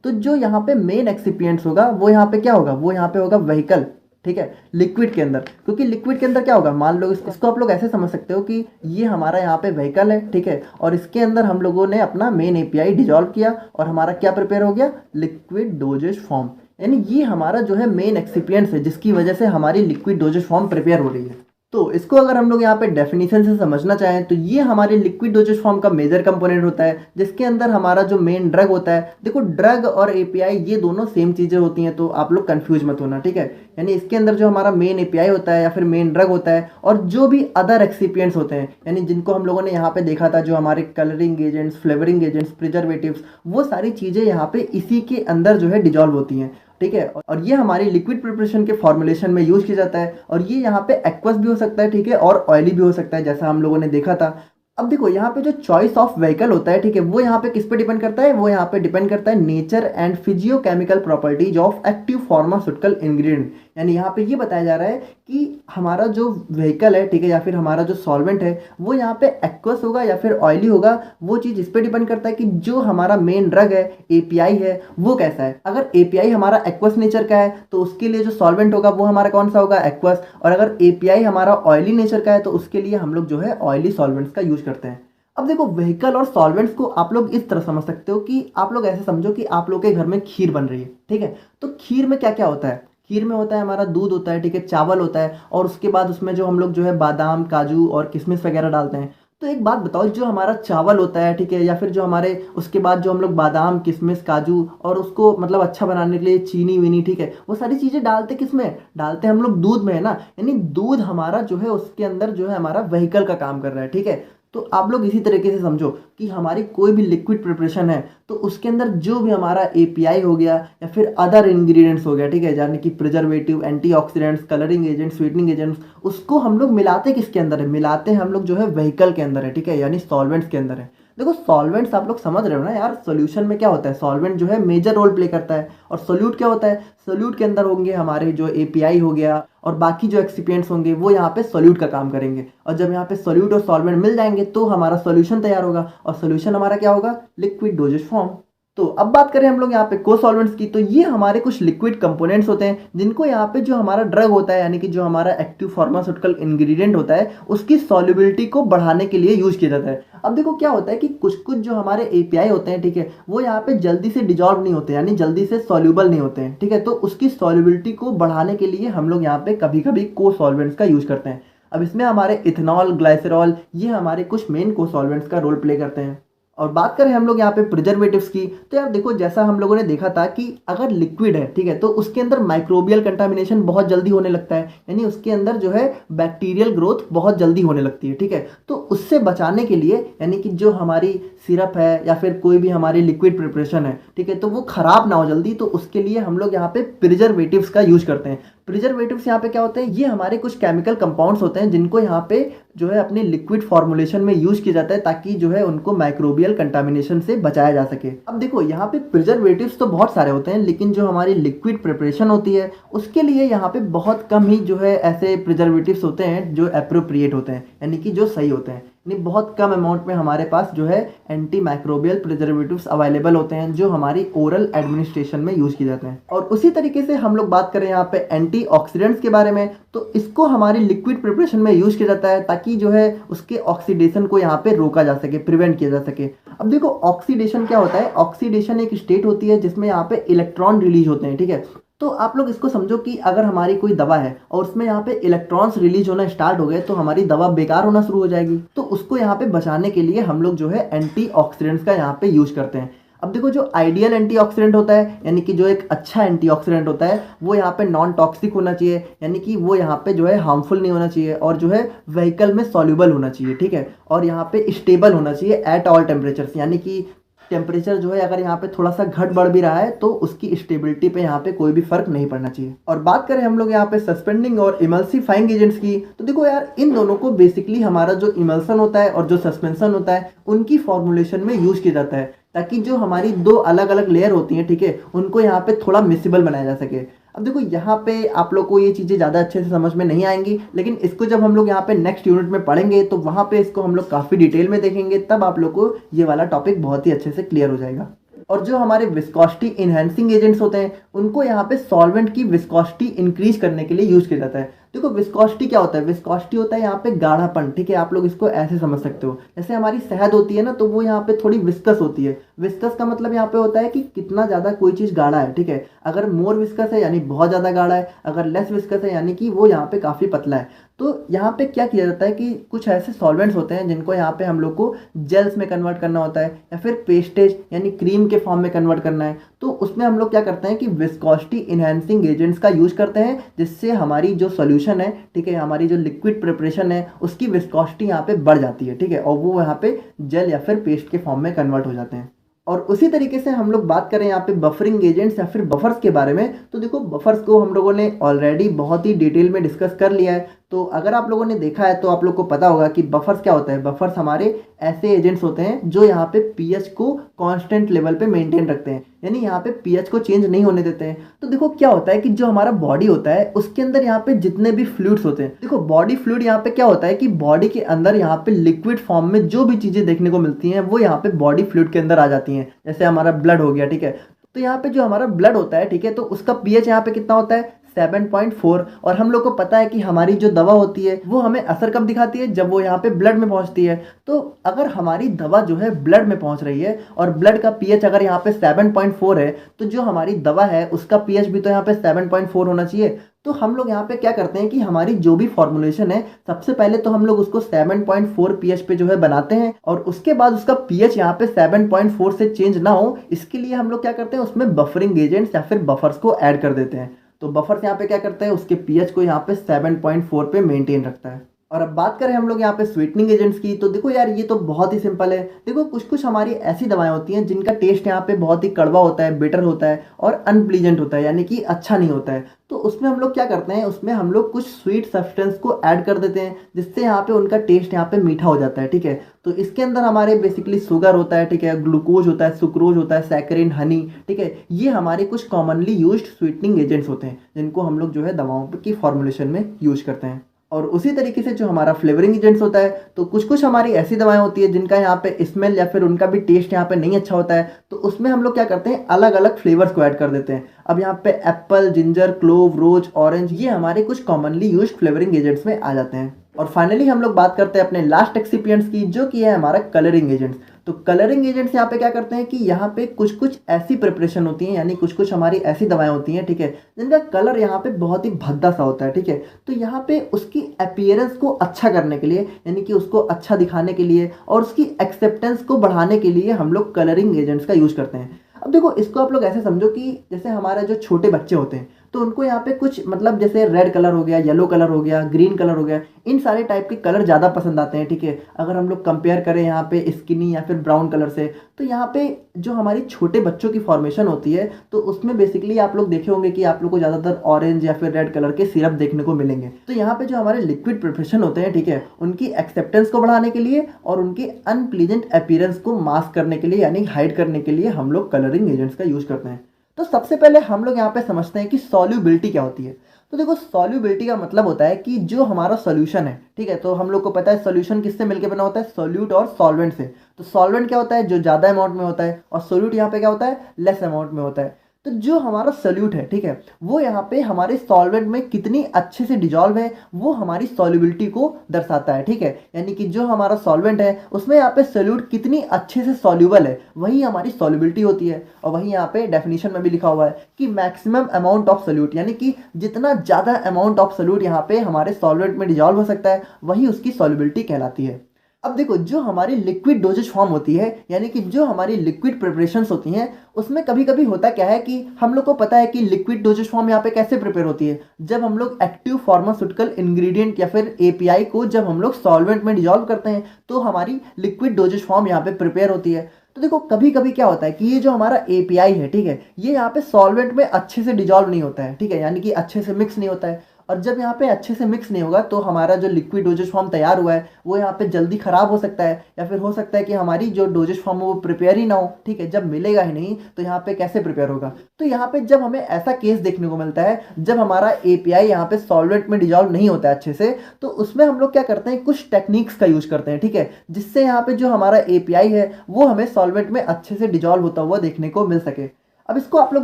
तो जो यहाँ पे मेन एक्सिपिएंट्स होगा वो यहाँ पे क्या होगा? वो यहाँ पे होगा व्हीकल, ठीक है, लिक्विड के अंदर। क्योंकि लिक्विड के अंदर क्या होगा, मान लो इसको आप लोग ऐसे समझ सकते हो कि ये हमारा यहाँ पे व्हीकल है, ठीक है, और इसके अंदर हम लोगों ने अपना मेन एपीआई डिजॉल्व किया और हमारा क्या प्रिपेयर हो गया? Liquid doses form. यानी ये हमारा जो है मेन एक्सिपिएंट्स है, जिसकी वजह से हमारी लिक्विड डोजेज फॉर्म प्रिपेयर हो रही है। तो इसको अगर हम लोग यहाँ पे डेफिनेशन से समझना चाहें तो ये हमारे लिक्विड डोजेज फॉर्म का मेजर कंपोनेंट होता है, जिसके अंदर हमारा जो मेन ड्रग होता है, देखो ड्रग और एपीआई ये दोनों सेम चीज़ें होती हैं, तो आप लोग कंफ्यूज मत होना, ठीक है। यानी इसके अंदर जो हमारा मेन एपीआई होता है या फिर मेन ड्रग होता है, और जो भी अदर एक्सिपिएंट्स होते हैं, यानी जिनको हम लोगों ने यहाँ पे देखा था, जो हमारे colouring agents, flavouring agents, preservatives, वो सारी चीज़ें यहाँ पे इसी के अंदर जो है डिजॉल्व होती हैं, ठीक है। और ये हमारी लिक्विड प्रिपरेशन के फॉर्मुलेशन में यूज किया जाता है, और ये यहाँ पे एक्वस भी हो सकता है, ठीक है, और ऑयली भी हो सकता है, जैसा हम लोगों ने देखा था। अब देखो यहाँ पे जो चॉइस ऑफ व्हीकल होता है, ठीक है, वो यहाँ पे किस पे डिपेंड करता है, वो यहाँ पे डिपेंड करता है nature and physicochemical properties of active pharmaceutical ingredient. यानी यहाँ पे ये बताया जा रहा है कि हमारा जो व्हीकल है, ठीक है, या फिर हमारा जो सॉल्वेंट है, वो यहाँ पे एक्वस होगा या फिर ऑयली होगा, वो चीज़ इस पे डिपेंड करता है कि जो हमारा मेन ड्रग है, एपीआई है, वो कैसा है। अगर एपीआई हमारा एक्वस नेचर का है तो उसके लिए जो सॉल्वेंट होगा वो हमारा कौन सा होगा, एक्वस। और अगर एपीआई हमारा ऑयली नेचर का है तो उसके लिए हम लोग जो है ऑयली सॉल्वेंट्स का यूज करते हैं। अब देखो व्हीकल और सॉल्वेंट्स को आप लोग इस तरह समझ सकते हो कि आप लोग ऐसे समझो कि आप लोग के घर में खीर बन रही है, ठीक है। तो खीर में क्या क्या होता है, खीर में होता है हमारा दूध होता है, ठीक है, चावल होता है, और उसके बाद उसमें जो हम लोग जो है बादाम, काजू और किशमिश वगैरह डालते हैं। तो एक बात बताओ, जो हमारा चावल होता है, ठीक है, या फिर जो हमारे उसके बाद जो हम लोग बादाम, किशमिश, काजू और उसको मतलब अच्छा बनाने के लिए चीनी वीनी, ठीक है, वो सारी चीज़ें डालते किस में, डालते हम लोग दूध में, है ना। यानी दूध हमारा जो है उसके अंदर जो है हमारा व्हीकल का काम कर रहा है, ठीक है। तो आप लोग इसी तरीके से समझो कि हमारी कोई भी लिक्विड प्रिपरेशन है तो उसके अंदर जो भी हमारा एपीआई हो गया या फिर अदर इंग्रेडिएंट्स हो गया, ठीक है, यानी कि preservative, antioxidants, colouring agents, sweetening agents, उसको हम लोग मिलाते किसके अंदर है, मिलाते हैं हम लोग जो है व्हीकल के अंदर है, ठीक है, यानी सॉल्वेंट्स के अंदर है। देखो सॉल्वेंट्स आप लोग समझ रहे हो ना यार, सॉल्यूशन में क्या होता है, सॉल्वेंट जो है मेजर रोल प्ले करता है, और सोल्यूट क्या होता है, सोल्यूट के अंदर होंगे हमारे जो एपीआई हो गया और बाकी जो एक्सिपिएंट्स होंगे वो यहाँ पे सोल्यूट का काम करेंगे। और जब यहाँ पे सोल्यूट और सॉल्वेंट मिल जाएंगे तो हमारा सॉल्यूशन तैयार होगा, और सॉल्यूशन हमारा क्या होगा, लिक्विड डोजेज फॉर्म। तो अब बात करें हम लोग यहाँ पे को सॉल्वेंट्स की, तो ये हमारे कुछ लिक्विड कंपोनेंट्स होते हैं जिनको यहाँ पे जो हमारा ड्रग होता है, यानी कि जो हमारा एक्टिव फार्मास्यूटिकल इंग्रेडिएंट होता है, उसकी सॉल्युबिलिटी को बढ़ाने के लिए यूज किया जाता है। अब देखो क्या होता है कि कुछ कुछ जो हमारे एपीआई होते हैं, ठीक है, वो यहाँ पे जल्दी से डिजॉल्व नहीं होते, यानी जल्दी से सॉल्युबल नहीं होते हैं, ठीक है। तो उसकी सॉल्युबिलिटी को बढ़ाने के लिए हम लोग यहाँ पे कभी कभी को सॉल्वेंट्स का यूज करते हैं। अब इसमें हमारे इथेनॉल, ग्लाइसरॉल, ये हमारे कुछ मेन को सॉल्वेंट्स का रोल प्ले करते हैं। और बात करें हम लोग यहाँ पे प्रिजर्वेटिव्स की, तो यार देखो जैसा हम लोगों ने देखा था कि अगर लिक्विड है, ठीक है, तो उसके अंदर माइक्रोबियल कंटामिनेशन बहुत जल्दी होने लगता है, यानी उसके अंदर जो है बैक्टीरियल ग्रोथ बहुत जल्दी होने लगती है, ठीक है। तो उससे बचाने के लिए, यानी कि जो हमारी सिरप है या फिर कोई भी हमारी लिक्विड प्रिपरेशन है, ठीक है, तो वो खराब ना हो जल्दी, तो उसके लिए हम लोग यहाँ पे प्रिजर्वेटिव्स का यूज करते हैं। प्रिजर्वेटिव्स यहाँ पे क्या होते हैं, ये हमारे कुछ केमिकल कंपाउंड्स होते हैं जिनको यहाँ पे जो है अपने लिक्विड फॉर्मुलेशन में यूज किया जाता है, ताकि जो है उनको माइक्रोबियल कंटामिनेशन से बचाया जा सके। अब देखो यहाँ पे प्रिजर्वेटिव्स तो बहुत सारे होते हैं, लेकिन जो हमारी लिक्विड प्रिपरेशन होती है उसके लिए यहाँ पे बहुत कम ही जो है ऐसे प्रिजर्वेटिव्स होते हैं जो एप्रोप्रिएट होते हैं, यानी कि जो सही होते हैं। यानी बहुत कम अमाउंट में हमारे पास जो है एंटी माइक्रोबियल प्रिजर्वेटिव्स अवेलेबल होते हैं जो हमारी ओरल एडमिनिस्ट्रेशन में यूज किए जाते हैं। और उसी तरीके से हम लोग बात करें यहाँ पे एंटीऑक्सीडेंट्स के बारे में, तो इसको हमारी लिक्विड प्रिपरेशन में यूज किया जाता है ताकि जो है उसके ऑक्सीडेशन को यहाँ पे रोका जा सके, प्रिवेंट किया जा सके। अब देखो ऑक्सीडेशन क्या होता है, ऑक्सीडेशन एक स्टेट होती है जिसमें यहाँ पे इलेक्ट्रॉन रिलीज होते हैं, ठीक है। तो आप लोग इसको समझो कि अगर हमारी कोई दवा है और उसमें यहाँ पे इलेक्ट्रॉन्स रिलीज होना स्टार्ट हो गए तो हमारी दवा बेकार होना शुरू हो जाएगी। तो उसको यहाँ पे बचाने के लिए हम लोग जो है एंटीऑक्सीडेंट्स का यहाँ पे यूज करते हैं। अब देखो जो आइडियल एंटीऑक्सीडेंट होता है, यानी कि जो एक अच्छा एंटीऑक्सीडेंट होता है, वो यहाँ पे नॉन टॉक्सिक होना चाहिए, यानी कि वो यहाँ पे जो है हार्मफुल नहीं होना चाहिए, और जो है व्हीकल में सॉल्युबल होना चाहिए, ठीक है, और यहाँ पे स्टेबल होना चाहिए एट ऑल टेम्परेचर्स, यानी कि टेम्परेचर जो है अगर यहाँ पे थोड़ा सा घट बढ़ भी रहा है तो उसकी स्टेबिलिटी पे यहाँ पे कोई भी फर्क नहीं पड़ना चाहिए। और बात करें हम लोग यहाँ पे सस्पेंडिंग और इमल्सिफाइंग एजेंट्स की, तो देखो यार इन दोनों को बेसिकली हमारा जो इमल्सन होता है और जो सस्पेंशन होता है उनकी फॉर्मुलेशन में यूज किया जाता है, ताकि जो हमारी दो अलग अलग लेयर होती हैं, ठीक है, उनको यहाँ पे थोड़ा मिसिबल बनाया जा सके। अब देखो यहाँ पे आप लोग को ये चीज़ें ज़्यादा अच्छे से समझ में नहीं आएंगी, लेकिन इसको जब हम लोग यहाँ पे नेक्स्ट यूनिट में पढ़ेंगे तो वहाँ पे इसको हम लोग काफ़ी डिटेल में देखेंगे, तब आप लोग को ये वाला टॉपिक बहुत ही अच्छे से क्लियर हो जाएगा। और जो हमारे विस्कोसिटी इनहेंसिंग एजेंट्स होते हैं उनको यहाँ पे सॉल्वेंट की विस्कोसिटी इंक्रीज करने के लिए यूज किया जाता है। देखो विस्कोसिटी क्या होता है, विस्कोसिटी होता है यहाँ पे गाढ़ापन, ठीक है। आप लोग इसको ऐसे समझ सकते हो, जैसे हमारी शहद होती है ना, तो वो यहाँ पे थोड़ी विस्कस होती है। विस्कस का मतलब यहाँ पे होता है कि कितना ज़्यादा कोई चीज़ गाढ़ा है, ठीक है। अगर मोर विस्कस है यानी बहुत ज़्यादा गाढ़ा है, अगर लेस विस्कस है यानी कि वो यहाँ पे काफ़ी पतला है। तो यहाँ पे क्या किया जाता है कि कुछ ऐसे सॉल्वेंट्स होते हैं जिनको यहाँ पे हम लोग को जेल्स में कन्वर्ट करना होता है या फिर पेस्टेज यानी क्रीम के फॉर्म में कन्वर्ट करना है। तो उसमें हम लोग क्या करते हैं कि विस्कोसिटी इन्हेंसिंग एजेंट्स का यूज करते हैं, जिससे हमारी जो सॉल्यूशन है, ठीक है, हमारी जो लिक्विड प्रिपरेशन है उसकी विस्कोसिटी यहाँ पे बढ़ जाती है, ठीक है, और वो यहाँ पे जेल या फिर पेस्ट के फॉर्म में कन्वर्ट हो जाते हैं। और उसी तरीके से हम लोग बात करें यहाँ पे बफरिंग एजेंट्स या फिर बफर्स के बारे में, तो देखो बफर्स को हम लोगों ने ऑलरेडी बहुत ही डिटेल में डिस्कस कर लिया है। तो अगर आप लोगों ने देखा है तो आप लोग को पता होगा कि बफर्स क्या होता है। बफर्स हमारे ऐसे एजेंट्स होते हैं जो यहाँ पे पीएच को कांस्टेंट लेवल पे मेंटेन रखते हैं, यानी यहाँ पे पीएच को चेंज नहीं होने देते हैं। तो देखो क्या होता है कि जो हमारा बॉडी होता है उसके अंदर यहाँ पे जितने भी फ्लूइड्स होते हैं, देखो बॉडी फ्लूइड यहाँ पे क्या होता है कि बॉडी के अंदर यहाँ पे लिक्विड फॉर्म में जो भी चीज़ें देखने को मिलती हैं वो यहाँ पे बॉडी फ्लूइड के अंदर आ जाती हैं। जैसे हमारा ब्लड हो गया, ठीक है, तो यहाँ पे जो हमारा ब्लड होता है, ठीक है, तो उसका पीएच यहाँ पे कितना होता है 7.4। और हम लोग को पता है कि हमारी जो दवा होती है वो हमें असर कब दिखाती है, जब वो यहाँ पे ब्लड में पहुँचती है। तो अगर हमारी दवा जो है ब्लड में पहुँच रही है और ब्लड का पीएच अगर यहाँ पे 7.4 है, तो जो हमारी दवा है उसका पीएच भी तो यहाँ पे 7.4 होना चाहिए। तो हम लोग यहाँ पे क्या करते हैं कि हमारी जो भी फॉर्मुलेशन है सबसे पहले तो हम लोग उसको 7.4 पीएच पे जो है बनाते हैं, और उसके बाद उसका पीएच यहाँ पे 7.4 से चेंज ना हो इसके लिए हम लोग क्या करते हैं उसमें बफरिंग एजेंट्स या फिर बफर्स को ऐड कर देते हैं। तो बफर्स यहाँ पे क्या करते हैं, उसके पीएच को यहाँ पे 7.4 पे मेंटेन रखता है। और अब बात करें हम लोग यहाँ पे स्वीटनिंग एजेंट्स की, तो देखो यार ये तो बहुत ही सिंपल है। देखो कुछ कुछ हमारी ऐसी दवाएं होती हैं जिनका टेस्ट यहाँ पे बहुत ही कड़वा होता है, बिटर होता है और अनप्लीजेंट होता है, यानी कि अच्छा नहीं होता है। तो उसमें हम लोग क्या करते हैं, उसमें हम लोग कुछ स्वीट सब्सटेंस को ऐड कर देते हैं जिससे यहाँ पे उनका टेस्ट यहाँ पे मीठा हो जाता है, ठीक है। तो इसके अंदर हमारे बेसिकली शुगर होता है, ठीक है, ग्लूकोज होता है, सुक्रोज होता है, सैकरिन, हनी, ठीक है, ये हमारे कुछ कॉमनली यूज्ड स्वीटनिंग एजेंट्स होते हैं जिनको हम लोग जो है दवाओं की फॉर्मुलेशन में यूज करते हैं। और उसी तरीके से जो हमारा फ्लेवरिंग एजेंट्स होता है, तो कुछ कुछ हमारी ऐसी दवाएं होती है जिनका यहाँ पे स्मेल या फिर उनका भी टेस्ट यहाँ पे नहीं अच्छा होता है, तो उसमें हम लोग क्या करते हैं अलग अलग फ्लेवर्स को ऐड कर देते हैं। अब यहाँ पे एप्पल, जिंजर, क्लोव, रोज, ऑरेंज, ये हमारे कुछ कॉमनली यूज्ड फ्लेवरिंग एजेंट्स में आ जाते हैं। और फाइनली हम लोग बात करते हैं अपने लास्ट एक्सिपिएंट्स की, जो कि है हमारा कलरिंग एजेंट्स। तो कलरिंग एजेंट्स यहाँ पे क्या करते हैं कि यहाँ पे कुछ कुछ ऐसी प्रिपरेशन होती हैं, यानी कुछ कुछ हमारी ऐसी दवाएं होती हैं, ठीक है, जिनका कलर यहाँ पे बहुत ही भद्दा सा होता है, ठीक है। तो यहाँ पे उसकी अपीयरेंस को अच्छा करने के लिए, यानी कि उसको अच्छा दिखाने के लिए और उसकी एक्सेप्टेंस को बढ़ाने के लिए हम लोग कलरिंग एजेंट्स का यूज करते हैं। अब देखो इसको आप लोग ऐसे समझो कि जैसे हमारा जो छोटे बच्चे होते हैं तो उनको यहाँ पे कुछ मतलब जैसे रेड कलर हो गया, येलो कलर हो गया, ग्रीन कलर हो गया, इन सारे टाइप के कलर ज़्यादा पसंद आते हैं, ठीक है। अगर हम लोग कंपेयर करें यहाँ पे स्किनी या फिर ब्राउन कलर से, तो यहाँ पे जो हमारी छोटे बच्चों की फॉर्मेशन होती है तो उसमें बेसिकली आप लोग देखे होंगे कि आप लोग को ज़्यादातर ऑरेंज या फिर रेड कलर के सिरप देखने को मिलेंगे। तो यहाँ पे जो हमारे लिक्विड प्रिपरेशन होते हैं, ठीक है, उनकी एक्सेप्टेंस को बढ़ाने के लिए और उनके अनप्लीजेंट अपीयरेंस को मास्क करने के लिए यानी हाइड करने के लिए हम लोग कलरिंग एजेंट्स का यूज करते हैं। तो सबसे पहले हम लोग यहाँ पे समझते हैं कि सॉल्युबिलिटी क्या होती है। तो देखो सॉल्युबिलिटी का मतलब होता है कि जो हमारा सॉल्यूशन है, ठीक है, तो हम लोग को पता है सॉल्यूशन किससे मिलकर बना होता है, सॉल्यूट और सॉल्वेंट से। तो सॉल्वेंट क्या होता है, जो ज़्यादा अमाउंट में होता है, और सॉल्यूट यहाँ पे क्या होता है, लेस अमाउंट में होता है। तो जो हमारा सॉल्यूट है, ठीक है, वो यहाँ पे हमारे सॉल्वेंट में कितनी अच्छे से डिजॉल्व है वो हमारी सॉल्युबिलिटी को दर्शाता है, ठीक है। यानी कि जो हमारा सॉल्वेंट है उसमें यहाँ पे सॉल्यूट कितनी अच्छे से सॉल्युबल है वही हमारी सॉल्युबिलिटी होती है। और वही यहाँ पे डेफिनेशन में भी लिखा हुआ है कि मैक्सिमम अमाउंट ऑफ सॉल्यूट, यानी कि जितना ज़्यादा अमाउंट ऑफ सॉल्यूट यहाँ पे हमारे सॉल्वेंट में डिजॉल्व हो सकता है वही उसकी सॉल्युबिलिटी कहलाती है। अब देखो जो हमारी लिक्विड डोजेज फॉर्म होती है, यानी कि जो हमारी लिक्विड प्रिपरेशंस होती हैं, उसमें कभी कभी होता क्या है कि हम लोग को पता है कि लिक्विड डोजेज फॉर्म यहाँ पे कैसे प्रिपेयर होती है, जब हम लोग एक्टिव फार्मास्यूटिकल इंग्रेडिएंट या फिर एपीआई को जब हम लोग सॉल्वेंट में डिजॉल्व करते हैं तो हमारी लिक्विड डोजेज फॉर्म यहाँ पे प्रिपेयर होती है। तो देखो कभी कभी क्या होता है कि ये जो हमारा एपीआई है, ठीक है, ये यहाँ पे सॉल्वेंट में अच्छे से डिजॉल्व नहीं होता है, ठीक है, यानी कि अच्छे से मिक्स नहीं होता है। और जब यहाँ पे अच्छे से मिक्स नहीं होगा तो हमारा जो लिक्विड डोजेज फॉर्म तैयार हुआ है वो यहाँ पे जल्दी खराब हो सकता है, या फिर हो सकता है कि हमारी जो डोजेज फॉर्म है वो प्रिपेयर ही ना हो, ठीक है। जब मिलेगा ही नहीं तो यहाँ पे कैसे प्रिपेयर होगा। तो यहाँ पे जब हमें ऐसा केस देखने को मिलता है जब हमारा एपीआई यहाँ पे सॉल्वेंट में डिजॉल्व नहीं होता है अच्छे से, तो उसमें हम लोग क्या करते हैं, कुछ टेक्निक्स का यूज करते हैं, ठीक है, जिससे यहाँ पे जो हमारा एपीआई है वो हमें सॉल्वेंट में अच्छे से डिजॉल्व होता हुआ देखने को मिल सके। अब इसको आप लोग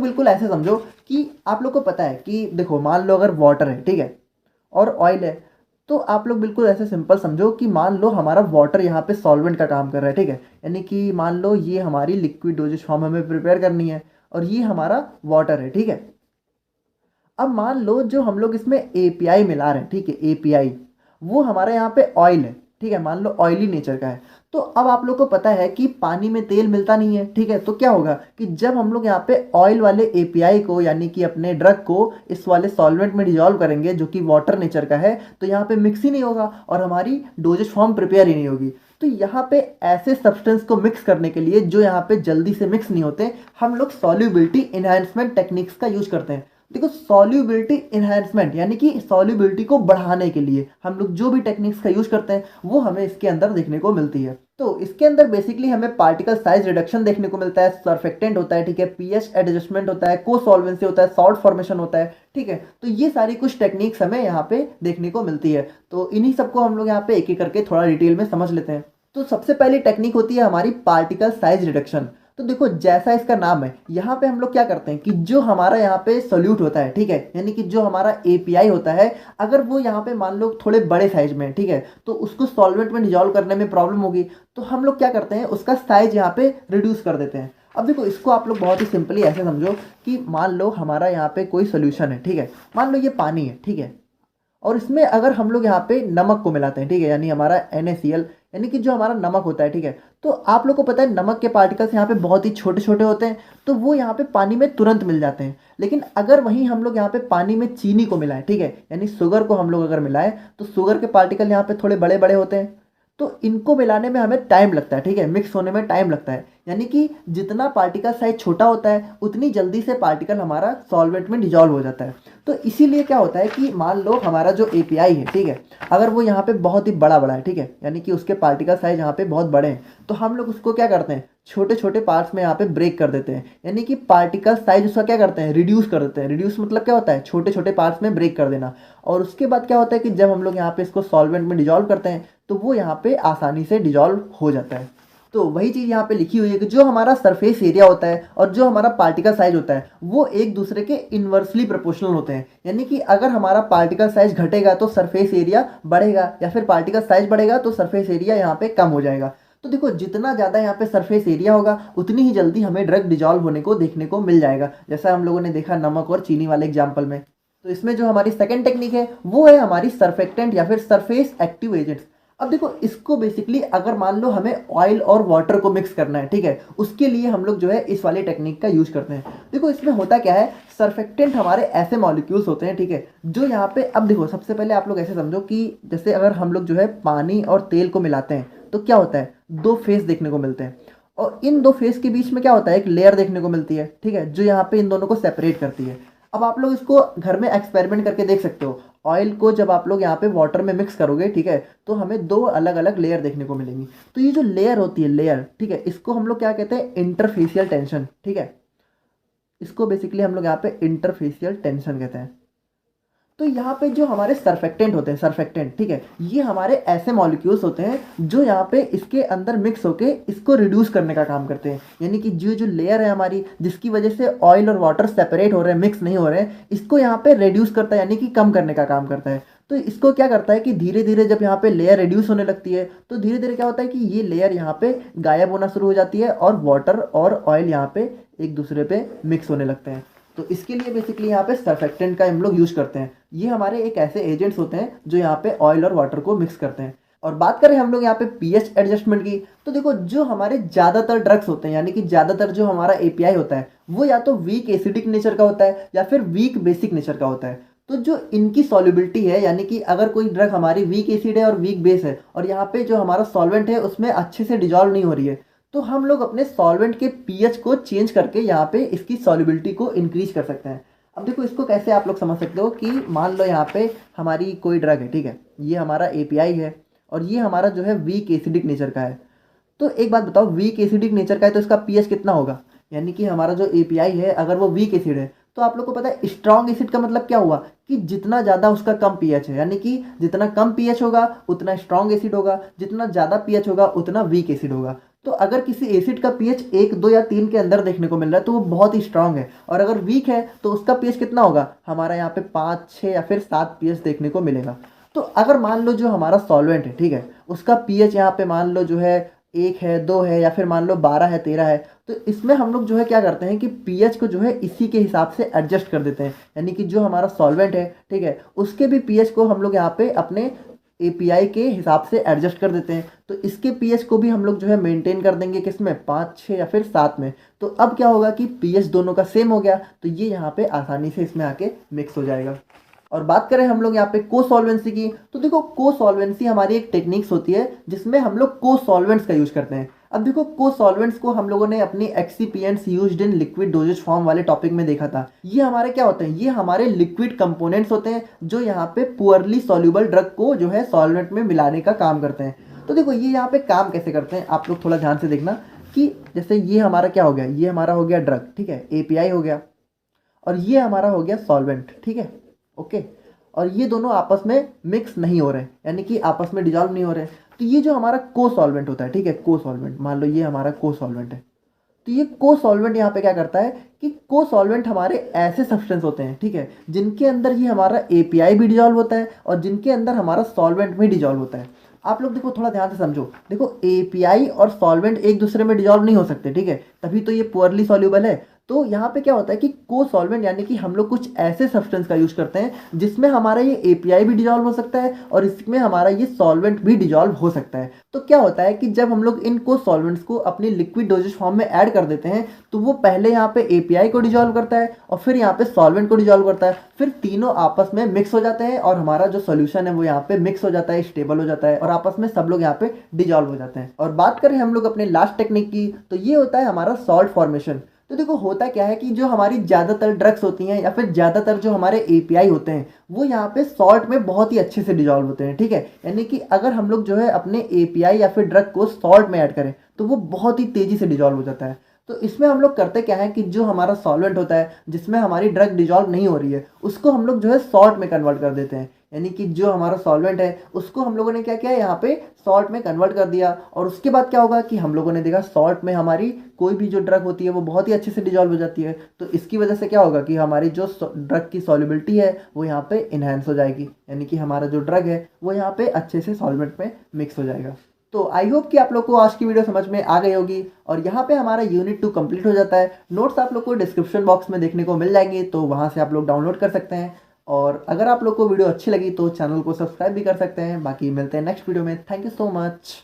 बिल्कुल ऐसे समझो कि आप लोग को पता है कि देखो मान लो अगर वाटर है, ठीक है, और ऑयल है, तो आप लोग बिल्कुल ऐसे सिंपल समझो कि मान लो हमारा वाटर यहाँ पे सॉल्वेंट का काम कर रहा है, ठीक है। यानी कि मान लो ये हमारी लिक्विड डोजेज फॉर्म हमें प्रिपेयर करनी है और ये हमारा वाटर है, ठीक है। अब मान लो जो हम लोग इसमें एपीआई मिला रहे हैं, ठीक है, एपीआई वो हमारे यहाँ पे ऑयल है, ठीक है, मान लो ऑयली नेचर का है। तो अब आप लोग को पता है कि पानी में तेल मिलता नहीं है, ठीक है। तो क्या होगा कि जब हम लोग यहाँ पे ऑयल वाले एपीआई को यानी कि अपने ड्रग को इस वाले सॉल्वेंट में डिजॉल्व करेंगे जो कि वाटर नेचर का है, तो यहाँ पे मिक्स ही नहीं होगा और हमारी डोजेज फॉर्म प्रिपेयर ही नहीं होगी। तो यहाँ पे ऐसे सब्सटेंस को मिक्स करने के लिए जो यहाँ पे जल्दी से मिक्स नहीं होते, हम लोग सॉल्युबिलिटी इन्हांसमेंट टेक्निक्स का यूज करते हैं। देखो सॉल्युबिलिटी इन्हांसमेंट यानी कि सॉल्युबिलिटी को बढ़ाने के लिए हम लोग जो भी टेक्निक्स का यूज करते हैं वो हमें इसके अंदर देखने को मिलती है। तो इसके अंदर बेसिकली हमें पार्टिकल साइज रिडक्शन देखने को मिलता है, सरफेक्टेंट होता है, ठीक है, पीएच एडजस्टमेंट होता है, को सॉल्वेंसी होता है, सॉल्ट फॉर्मेशन होता है, ठीक है। तो ये सारी कुछ टेक्निक्स हमें यहाँ पे देखने को मिलती है। तो इन्हीं सबको हम लोग यहाँ पे एक एक करके थोड़ा डिटेल में समझ लेते हैं। तो सबसे पहली टेक्निक होती है हमारी पार्टिकल साइज रिडक्शन। तो देखो जैसा इसका नाम है, यहाँ पे हम लोग क्या करते हैं कि जो हमारा यहाँ पे सोल्यूट होता है, ठीक है, यानी कि जो हमारा एपीआई होता है, अगर वो यहाँ पे मान लो थोड़े बड़े साइज में, ठीक है, तो उसको सॉल्वेंट में डिजॉल्व करने में प्रॉब्लम होगी। तो हम लोग क्या करते हैं, उसका साइज यहाँ पे रिड्यूस कर देते हैं। अब देखो इसको आप लोग बहुत ही सिंपली ऐसे समझो कि मान लो हमारा यहाँ पे कोई सोल्यूशन है, ठीक है, मान लो ये पानी है, ठीक है, और इसमें अगर हम लोग यहाँ पे नमक को मिलाते हैं, ठीक है, यानी हमारा NaCl यानी कि जो हमारा नमक होता है, ठीक है, तो आप लोग को पता है नमक के पार्टिकल्स यहाँ पे बहुत ही छोटे छोटे होते हैं, तो वो यहाँ पे पानी में तुरंत मिल जाते हैं। लेकिन अगर वहीं हम लोग यहाँ पे पानी में चीनी को मिलाएं, ठीक है, यानी शुगर को हम लोग अगर मिलाएं, तो शुगर के पार्टिकल यहाँ पे थोड़े बड़े बड़े होते हैं, तो इनको मिलाने में हमें टाइम लगता है, ठीक है, मिक्स होने में टाइम लगता है। यानी कि जितना पार्टिकल साइज छोटा होता है उतनी जल्दी से पार्टिकल हमारा सॉल्वेंट में डिजॉल्व हो जाता है। तो इसीलिए क्या होता है कि मान लो हमारा जो एपीआई है, ठीक है, अगर वो यहाँ पे बहुत ही बड़ा बड़ा है, ठीक है, यानी कि उसके पार्टिकल साइज यहाँ पे बहुत बड़े हैं, तो हम लोग उसको क्या करते हैं, छोटे छोटे पार्ट्स में यहाँ पे ब्रेक कर देते हैं। यानी कि पार्टिकल साइज उसका क्या करते हैं, रिड्यूस कर देते हैं। रिड्यूस मतलब क्या होता है, छोटे छोटे पार्ट्स में ब्रेक कर देना। और उसके बाद क्या होता है कि जब हम लोग यहाँ पे इसको सॉल्वेंट में डिजॉल्व करते हैं तो वो यहाँ पे आसानी से डिजॉल्व हो जाता है। तो वही चीज़ यहाँ पे लिखी हुई है कि जो हमारा सरफेस एरिया होता है और जो हमारा पार्टिकल साइज होता है वो एक दूसरे के इन्वर्सली प्रोपोर्शनल होते हैं। यानी कि अगर हमारा पार्टिकल साइज घटेगा तो सरफेस एरिया बढ़ेगा, या फिर पार्टिकल साइज बढ़ेगा तो सरफेस एरिया यहाँ पे कम हो जाएगा। तो देखो जितना ज़्यादा यहाँ पे सरफेस एरिया होगा उतनी ही जल्दी हमें ड्रग डिजॉल्व होने को देखने को मिल जाएगा, जैसा हम लोगों ने देखा नमक और चीनी वाले एग्जाम्पल में। तो इसमें जो हमारी सेकेंड टेक्निक है वो है हमारी सरफेक्टेंट या फिर सरफेस एक्टिव एजेंट्स। अब देखो इसको बेसिकली अगर मान लो हमें ऑयल और वाटर को मिक्स करना है, ठीक है, उसके लिए हम लोग जो है इस वाली टेक्निक का यूज करते हैं। देखो इसमें होता क्या है, सरफेक्टेंट हमारे ऐसे मॉलिक्यूल्स होते हैं, ठीक है, जो यहाँ पे, अब देखो सबसे पहले आप लोग ऐसे समझो कि जैसे अगर हम लोग जो है पानी और तेल को मिलाते हैं तो क्या होता है, दो फेस देखने को मिलते हैं, और इन दो फेस के बीच में क्या होता है, एक लेयर देखने को मिलती है, ठीक है, जो यहाँ पे इन दोनों को सेपरेट करती है। अब आप लोग इसको घर में एक्सपेरिमेंट करके देख सकते हो। ऑयल को जब आप लोग यहाँ पे वाटर में मिक्स करोगे, ठीक है, तो हमें दो अलग अलग लेयर देखने को मिलेंगी। तो ये जो लेयर होती है, लेयर, ठीक है, इसको हम लोग क्या कहते हैं, इंटरफेशियल टेंशन, ठीक है, इसको बेसिकली हम लोग यहाँ पे इंटरफेशियल टेंशन कहते हैं। तो यहाँ पे जो हमारे सरफेक्टेंट होते हैं, सरफेक्टेंट, ठीक है, ये हमारे ऐसे मॉलिक्यूल्स होते हैं जो यहाँ पे इसके अंदर मिक्स होके इसको रिड्यूस करने का काम करते हैं। यानी कि जो जो लेयर है हमारी जिसकी वजह से ऑयल और वाटर सेपरेट हो रहे हैं, मिक्स नहीं हो रहे हैं, इसको यहाँ पे रिड्यूस करता है, यानी कि कम करने का काम करता है। तो इसको क्या करता है कि धीरे धीरे जब यहाँ पे लेयर रिड्यूस होने लगती है तो धीरे धीरे क्या होता है कि ये लेयर यहाँ पे गायब होना शुरू हो जाती है और वाटर और ऑयल यहाँ पे एक दूसरे पे मिक्स होने लगते हैं। तो इसके लिए बेसिकली यहाँ पे सरफेक्टेंट का हम लोग यूज करते हैं। ये हमारे एक ऐसे एजेंट्स होते हैं जो यहाँ पे ऑयल और वाटर को मिक्स करते हैं। और बात करें हम लोग यहाँ पे पीएच एडजस्टमेंट की, तो देखो जो हमारे ज़्यादातर ड्रग्स होते हैं, यानी कि ज़्यादातर जो हमारा एपीआई होता है वो या तो वीक एसिडिक नेचर का होता है या फिर वीक बेसिक नेचर का होता है। तो जो इनकी सॉल्युबिलिटी है, यानी कि अगर कोई ड्रग हमारी वीक एसिड है और वीक बेस है और यहाँ पे जो हमारा सॉल्वेंट है उसमें अच्छे से डिजॉल्व नहीं हो रही है, तो हम लोग अपने सॉल्वेंट के पीएच को चेंज करके यहाँ पे इसकी सॉल्युबिलिटी को इंक्रीज कर सकते हैं। अब देखो इसको कैसे आप लोग समझ सकते हो कि मान लो यहाँ पे हमारी कोई ड्रग है, ठीक है, ये हमारा एपीआई है और ये हमारा जो है वीक एसिडिक नेचर का है। तो एक बात बताओ, वीक एसिडिक नेचर का है तो इसका पीएच कितना होगा, यानी कि हमारा जो एपीआई है अगर वो वीक एसिड है तो आप लोग को पता है स्ट्रॉन्ग एसिड का मतलब क्या हुआ कि जितना ज़्यादा उसका कम पीएच है, यानी कि जितना कम पीएच होगा उतना स्ट्रॉन्ग एसिड होगा, जितना ज़्यादा पीएच होगा उतना वीक एसिड होगा। तो अगर किसी एसिड का पीएच 1, 2 या 3 के अंदर देखने को मिल रहा है तो वो बहुत ही स्ट्रांग है, और अगर वीक है तो उसका पीएच कितना होगा, हमारा यहाँ पे 5, 6 या फिर 7 पीएच देखने को मिलेगा। तो अगर मान लो जो हमारा सॉल्वेंट है, ठीक है, उसका पीएच यहाँ पे मान लो जो है 1 है, 2 है या फिर मान लो 12 है, 13 है, तो इसमें हम लोग जो है क्या करते हैं कि पीएच को जो है इसी के हिसाब से एडजस्ट कर देते हैं। यानी कि जो हमारा सॉल्वेंट है, ठीक है, उसके भी पीएच को हम लोग यहाँ पे अपने एपीआई के हिसाब से एडजस्ट कर देते हैं। तो इसके पीएच को भी हम लोग जो है मेंटेन कर देंगे किसमें, 5, 6 या फिर 7 में। तो अब क्या होगा कि पीएच दोनों का सेम हो गया, तो ये यहाँ पे आसानी से इसमें आके मिक्स हो जाएगा। और बात करें हम लोग यहाँ पे को सॉल्वेंसी की, तो देखो को सॉल्वेंसी हमारी एक टेक्निक्स होती है जिसमें हम लोग को सॉल्वेंट्स का यूज करते हैं। अब देखो को सॉल्वेंट्स को हम लोगों ने अपनी excipients used in liquid doses form वाले टॉपिक में देखा था। ये हमारे क्या होते हैं, ये हमारे लिक्विड कंपोनेंट्स होते हैं जो यहाँ पे पुअरली सॉल्युबल ड्रग को जो है सॉल्वेंट में मिलाने का काम करते हैं। तो देखो ये यहाँ पे काम कैसे करते हैं, आप लोग थोड़ा ध्यान से देखना कि जैसे ये हमारा क्या हो गया, ये हमारा हो गया ड्रग, ठीक है, एपीआई हो गया, और ये हमारा हो गया सॉल्वेंट, ठीक है, ओके। और ये दोनों आपस में मिक्स नहीं हो रहे, यानी कि आपस में डिजॉल्व नहीं हो रहे। तो ये जो हमारा को सॉल्वेंट होता है, ठीक है, को सॉल्वेंट, मान लो ये हमारा को सॉल्वेंट है, तो ये को सॉल्वेंट यहाँ पे क्या करता है कि को सॉल्वेंट हमारे ऐसे सब्सटेंस होते हैं, ठीक है, जिनके अंदर ये हमारा एपीआई भी डिजॉल्व होता है और जिनके अंदर हमारा सॉल्वेंट भी डिजॉल्व होता है। आप लोग देखो थोड़ा ध्यान से समझो, देखो एपीआई और सॉल्वेंट एक दूसरे में डिजॉल्व नहीं हो सकते, ठीक है, तभी तो ये पुअरली सॉल्युबल है। तो यहाँ पे क्या होता है कि को सॉल्वेंट यानी कि हम लोग कुछ ऐसे सब्सटेंस का यूज करते हैं जिसमें हमारा ये एपीआई भी डिजॉल्व हो सकता है और इसमें हमारा ये सॉल्वेंट भी डिजॉल्व हो सकता है। तो क्या होता है कि जब हम लोग इन को सॉल्वेंट्स को अपनी लिक्विड डोजेज फॉर्म में ऐड कर देते हैं तो वो पहले यहाँ पे एपीआई को डिजॉल्व करता है और फिर यहाँ पे सॉल्वेंट को डिजॉल्व करता है, फिर तीनों आपस में मिक्स हो जाते हैं और हमारा जो सोल्यूशन है वो यहाँ पे मिक्स हो जाता है, स्टेबल हो जाता है और आपस में सब लोग यहाँ पे डिजॉल्व हो जाते हैं। और बात करें हम लोग अपने लास्ट टेक्निक की, तो ये होता है हमारा सॉल्ट फॉर्मेशन। तो देखो होता क्या है कि जो हमारी ज़्यादातर ड्रग्स होती हैं या फिर ज़्यादातर जो हमारे एपीआई होते हैं वो यहाँ पे सॉल्ट में बहुत ही अच्छे से डिजॉल्व होते हैं, ठीक है। यानी कि अगर हम लोग जो है अपने एपीआई या फिर ड्रग को सॉल्ट में ऐड करें तो वो बहुत ही तेज़ी से डिजॉल्व हो जाता है। तो इसमें हम लोग करते क्या है कि जो हमारा सॉल्वेंट होता है जिसमें हमारी ड्रग डिजॉल्व नहीं हो रही है उसको हम लोग जो है सॉल्ट में कन्वर्ट कर देते हैं। यानी कि जो हमारा सॉल्वेंट है उसको हम लोगों ने क्या किया, यहाँ पे सॉल्ट में कन्वर्ट कर दिया। और उसके बाद क्या होगा कि हम लोगों ने देखा सॉल्ट में हमारी कोई भी जो ड्रग होती है वो बहुत ही अच्छे से डिजॉल्व हो जाती है। तो इसकी वजह से क्या होगा कि हमारी जो ड्रग की सॉल्युबिलिटी है वो यहाँ पे इन्हेंस हो जाएगी, यानी कि हमारा जो ड्रग है वो यहाँ पे अच्छे से सॉल्वेंट में मिक्स हो जाएगा। तो आई होप कि आप लोग को आज की वीडियो समझ में आ गई होगी और यहाँ पे हमारा यूनिट 2 कंप्लीट हो जाता है। नोट्स आप लोग को डिस्क्रिप्शन बॉक्स में देखने को मिल जाएंगे, तो वहाँ से आप लोग डाउनलोड कर सकते हैं। और अगर आप लोग को वीडियो अच्छी लगी तो चैनल को सब्सक्राइब भी कर सकते हैं। बाकी मिलते हैं नेक्स्ट वीडियो में। Thank you so much.